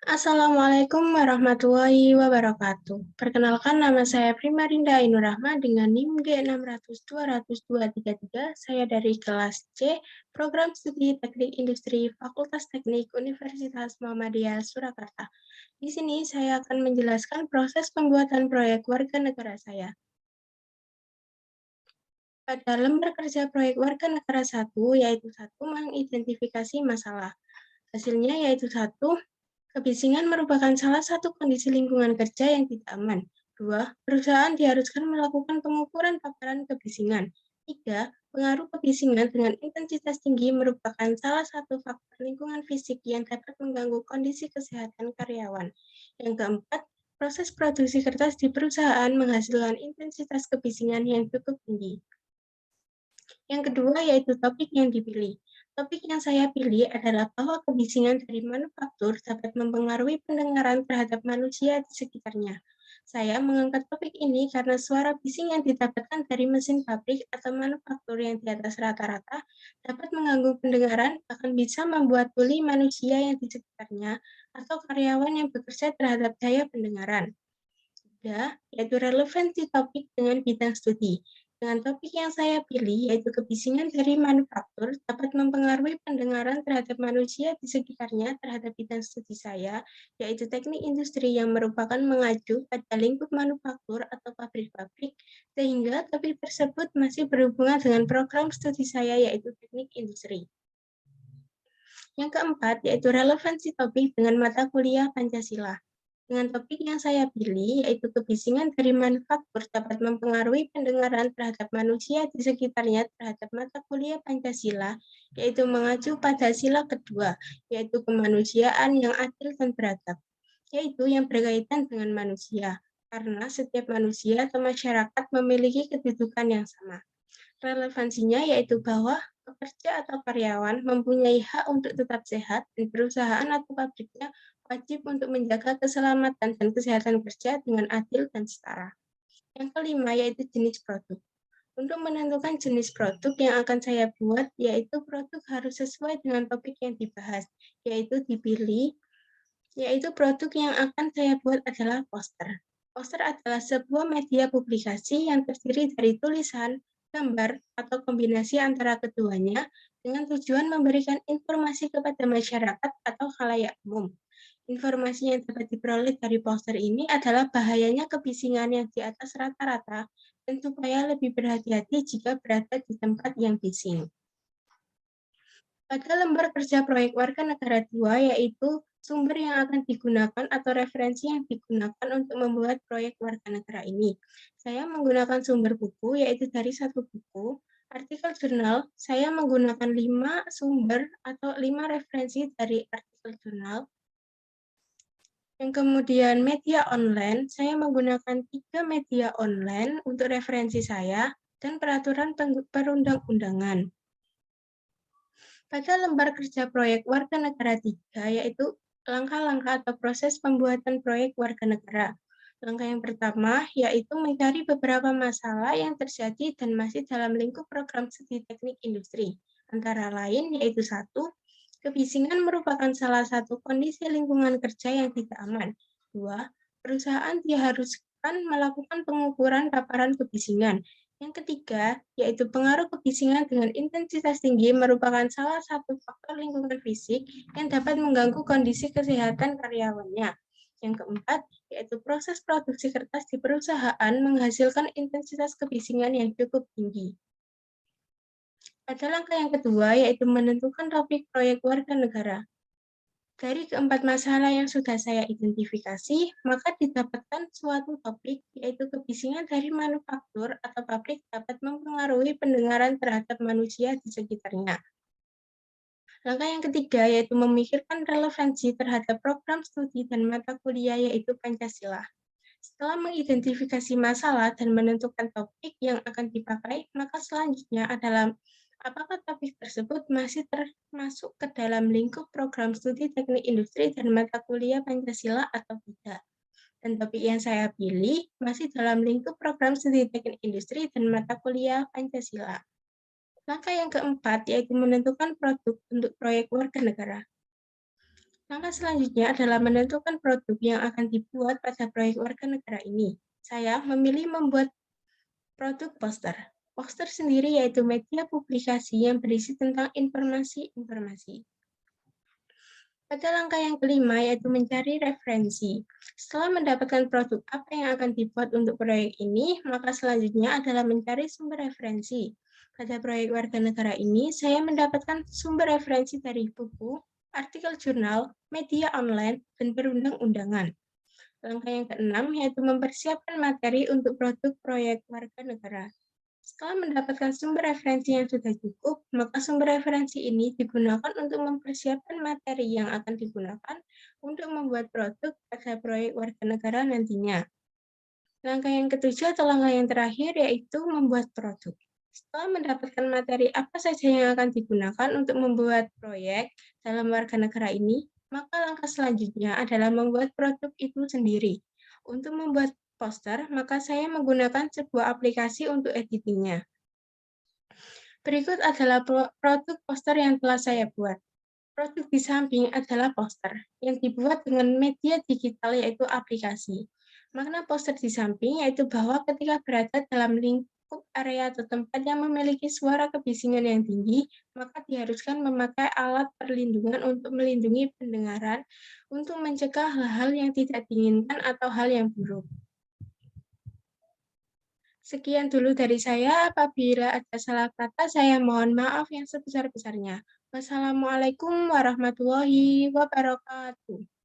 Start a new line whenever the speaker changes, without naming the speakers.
Assalamualaikum warahmatullahi wabarakatuh. Perkenalkan, nama saya Primarinda Ainurrahma dengan NIM G600-200-233. Saya dari kelas C, Program Studi Teknik Industri Fakultas Teknik Universitas Muhammadiyah Surakarta. Di sini saya akan menjelaskan proses pembuatan proyek warga negara saya. Pada lembar kerja proyek warga negara 1, yaitu 1, mengidentifikasi masalah. Hasilnya yaitu 1, kebisingan merupakan salah satu kondisi lingkungan kerja yang tidak aman. 2, perusahaan diharuskan melakukan pengukuran paparan kebisingan. 3, pengaruh kebisingan dengan intensitas tinggi merupakan salah satu faktor lingkungan fisik yang dapat mengganggu kondisi kesehatan karyawan. Yang keempat, proses produksi kertas di perusahaan menghasilkan intensitas kebisingan yang cukup tinggi. Yang kedua yaitu topik yang dipilih. Topik yang saya pilih adalah bahwa kebisingan dari manufaktur dapat mempengaruhi pendengaran terhadap manusia di sekitarnya. Saya mengangkat topik ini karena suara bising yang didapatkan dari mesin pabrik atau manufaktur yang di atas rata-rata dapat mengganggu pendengaran, bahkan bisa membuat tuli manusia yang di sekitarnya atau karyawan yang bekerja terhadap daya pendengaran. Ketiga, yaitu relevansi topik dengan bidang studi. Dengan topik yang saya pilih, yaitu kebisingan dari manufaktur, dapat mempengaruhi pendengaran terhadap manusia di sekitarnya terhadap bidang studi saya, yaitu teknik industri yang merupakan mengacu pada lingkup manufaktur atau pabrik-pabrik, sehingga topik tersebut masih berhubungan dengan program studi saya, yaitu teknik industri. Yang keempat, yaitu relevansi topik dengan mata kuliah Pancasila. Dengan topik yang saya pilih, yaitu kebisingan dari manufaktur dapat mempengaruhi pendengaran terhadap manusia di sekitarnya terhadap mata kuliah Pancasila, yaitu mengacu pada sila kedua, yaitu kemanusiaan yang adil dan beradab, yaitu yang berkaitan dengan manusia, karena setiap manusia atau masyarakat memiliki kedudukan yang sama. Relevansinya yaitu bahwa pekerja atau karyawan mempunyai hak untuk tetap sehat dan perusahaan atau pabriknya wajib untuk menjaga keselamatan dan kesehatan kerja dengan adil dan setara. Yang kelima yaitu jenis produk. Untuk menentukan jenis produk yang akan saya buat, yaitu produk harus sesuai dengan topik yang dibahas, yaitu dipilih, yaitu produk yang akan saya buat adalah poster. Poster adalah sebuah media publikasi yang terdiri dari tulisan, gambar, atau kombinasi antara keduanya dengan tujuan memberikan informasi kepada masyarakat atau khalayak umum. Informasi yang dapat diperoleh dari poster ini adalah bahayanya kebisingan yang di atas rata-rata dan supaya lebih berhati-hati jika berada di tempat yang bising. Pada lembar kerja proyek warga negara 2, yaitu sumber yang akan digunakan atau referensi yang digunakan untuk membuat proyek warga negara ini. Saya menggunakan sumber buku, yaitu dari satu buku, artikel jurnal, saya menggunakan 5 sumber atau 5 referensi dari artikel jurnal. Yang kemudian media online, saya menggunakan 3 media online untuk referensi saya dan peraturan perundang-undangan. Pada lembar kerja proyek warga negara 3, yaitu langkah-langkah atau proses pembuatan proyek warga negara. Langkah yang pertama, yaitu mencari beberapa masalah yang terjadi dan masih dalam lingkup program studi teknik industri. Antara lain, yaitu 1, kebisingan merupakan salah satu kondisi lingkungan kerja yang tidak aman. 2, perusahaan diharuskan melakukan pengukuran paparan kebisingan. Yang ketiga, yaitu pengaruh kebisingan dengan intensitas tinggi merupakan salah satu faktor lingkungan fisik yang dapat mengganggu kondisi kesehatan karyawannya. Yang keempat, yaitu proses produksi kertas di perusahaan menghasilkan intensitas kebisingan yang cukup tinggi. Pada langkah yang kedua, yaitu menentukan topik proyek warga negara. Dari keempat masalah yang sudah saya identifikasi, maka didapatkan suatu topik, yaitu kebisingan dari manufaktur atau pabrik dapat mempengaruhi pendengaran terhadap manusia di sekitarnya. Langkah yang ketiga, yaitu memikirkan relevansi terhadap program studi dan mata kuliah, yaitu Pancasila. Setelah mengidentifikasi masalah dan menentukan topik yang akan dipakai, maka selanjutnya adalah apakah topik tersebut masih termasuk ke dalam lingkup program studi teknik industri dan mata kuliah Pancasila atau tidak. Dan topik yang saya pilih masih dalam lingkup program studi teknik industri dan mata kuliah Pancasila. Langkah yang keempat yaitu menentukan produk untuk proyek warga negara. Langkah selanjutnya adalah menentukan produk yang akan dibuat pada proyek warga negara ini. Saya memilih membuat produk poster. Poster sendiri yaitu media publikasi yang berisi tentang informasi-informasi. Pada langkah yang kelima, yaitu mencari referensi. Setelah mendapatkan produk apa yang akan dibuat untuk proyek ini, maka selanjutnya adalah mencari sumber referensi. Pada proyek warga negara ini, saya mendapatkan sumber referensi dari buku, artikel jurnal, media online, dan perundang-undangan. Langkah yang keenam, yaitu mempersiapkan materi untuk produk proyek warga negara. Setelah mendapatkan sumber referensi yang sudah cukup, maka sumber referensi ini digunakan untuk mempersiapkan materi yang akan digunakan untuk membuat produk pada proyek warga negara nantinya. Langkah yang ketujuh atau langkah yang terakhir yaitu membuat produk. Setelah mendapatkan materi apa saja yang akan digunakan untuk membuat proyek dalam warga negara ini, maka langkah selanjutnya adalah membuat produk itu sendiri. Untuk membuat poster, maka saya menggunakan sebuah aplikasi untuk editingnya. Berikut adalah produk poster yang telah saya buat. Produk di samping adalah poster yang dibuat dengan media digital yaitu aplikasi. Makna poster di samping yaitu bahwa ketika berada dalam lingkup area atau tempat yang memiliki suara kebisingan yang tinggi, maka diharuskan memakai alat perlindungan untuk melindungi pendengaran untuk mencegah hal-hal yang tidak diinginkan atau hal yang buruk. Sekian dulu dari saya. Apabila ada salah kata, saya mohon maaf yang sebesar-besarnya. Wassalamualaikum warahmatullahi wabarakatuh.